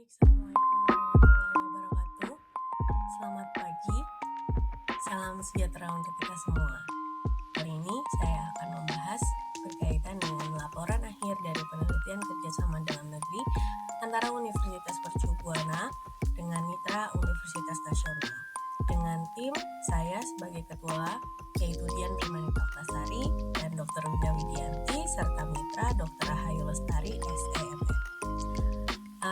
Assalamualaikum warahmatullahi wabarakatuh. Selamat pagi, salam sejahtera untuk kita semua. Kali ini saya akan membahas berkaitan dengan laporan akhir dari penelitian kerjasama dalam negeri antara Universitas Mercu Buana dengan mitra Universitas Nasional. Dengan tim saya sebagai ketua, yaitu Dian Primanita Oktasari dan Dr. Wida Widianti, serta mitra Dr. Rahayu Lestari, SEMM.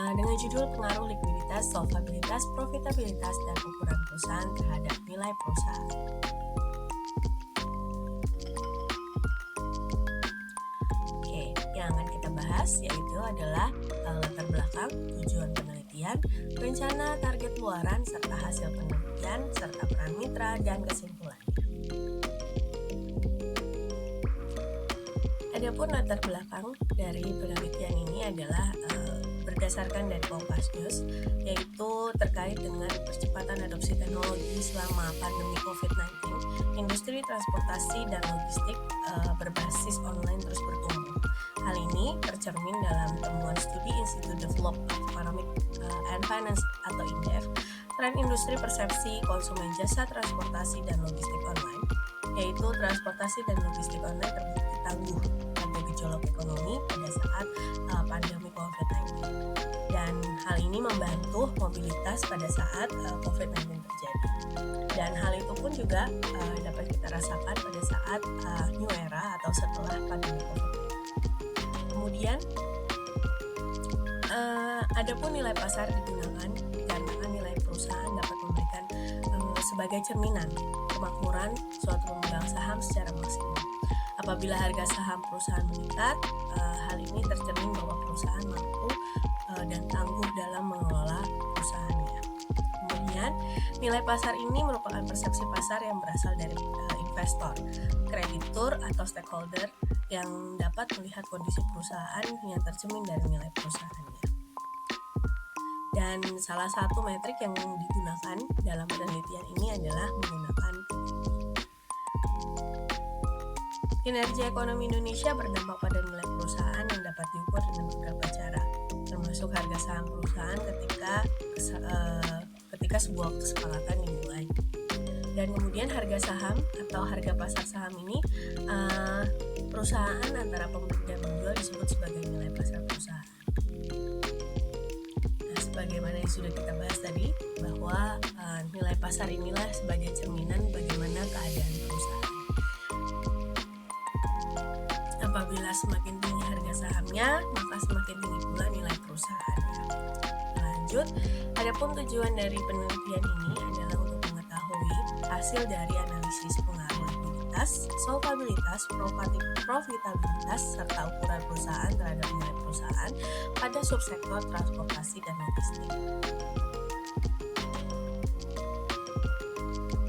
Dengan judul pengaruh likuiditas, solvabilitas, profitabilitas, dan ukuran perusahaan terhadap nilai perusahaan. Oke, yang akan kita bahas yaitu adalah latar belakang, tujuan penelitian, rencana target luaran, serta hasil penelitian, serta peran mitra, dan kesimpulannya. Adapun latar belakang dari penelitian ini adalah berdasarkan dari Kompas News, yaitu terkait dengan percepatan adopsi teknologi selama pandemi COVID-19, industri transportasi dan logistik berbasis online terus bertumbuh. Hal ini tercermin dalam temuan studi Institute Development of Economic and Finance atau INDEF, tren industri persepsi konsumen jasa transportasi dan logistik online, yaitu transportasi dan logistik online terbukti tangguh pada gejolak ekonomi pada saat pandemi COVID-19. Dan hal ini membantu mobilitas pada saat COVID-19 terjadi. Dan hal itu pun juga dapat kita rasakan pada saat new era atau setelah pandemi COVID-19. Kemudian, adapun nilai pasar digunakan dikarenakan nilai perusahaan dapat memberikan sebagai cerminan kemakmuran suatu pemegang saham secara maksimal. Apabila harga saham perusahaan meningkat, hal ini tercermin bahwa perusahaan mampu dan tangguh dalam mengelola perusahaannya. Kemudian, nilai pasar ini merupakan persepsi pasar yang berasal dari investor, kreditur, atau stakeholder yang dapat melihat kondisi perusahaan yang tercermin dari nilai perusahaannya. Dan salah satu metrik yang digunakan dalam penelitian ini adalah menggunakan kinerja ekonomi Indonesia berdampak pada nilai perusahaan yang dapat diukur dengan beberapa cara, termasuk harga saham perusahaan ketika sebuah kesepakatan dimulai. Dan kemudian harga saham atau harga pasar saham ini perusahaan antara pembeli dan penjual disebut sebagai nilai pasar perusahaan. Nah, sebagaimana yang sudah kita bahas tadi, bahwa nilai pasar inilah sebagai cerminan bagaimana keadaan perusahaan. Apabila semakin tinggi harga sahamnya, maka semakin tinggi pula nilai perusahaannya. Lanjut, adapun tujuan dari penelitian ini adalah untuk mengetahui hasil dari analisis pengaruh likuiditas, solvabilitas, profitabilitas, serta ukuran perusahaan terhadap nilai perusahaan pada subsektor transportasi dan logistik.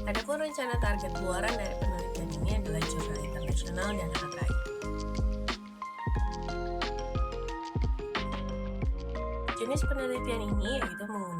Adapun rencana target luaran dari penelitian ini adalah jurnal internasional dan HKI. Jenis penelitian ini yaitu menggunakan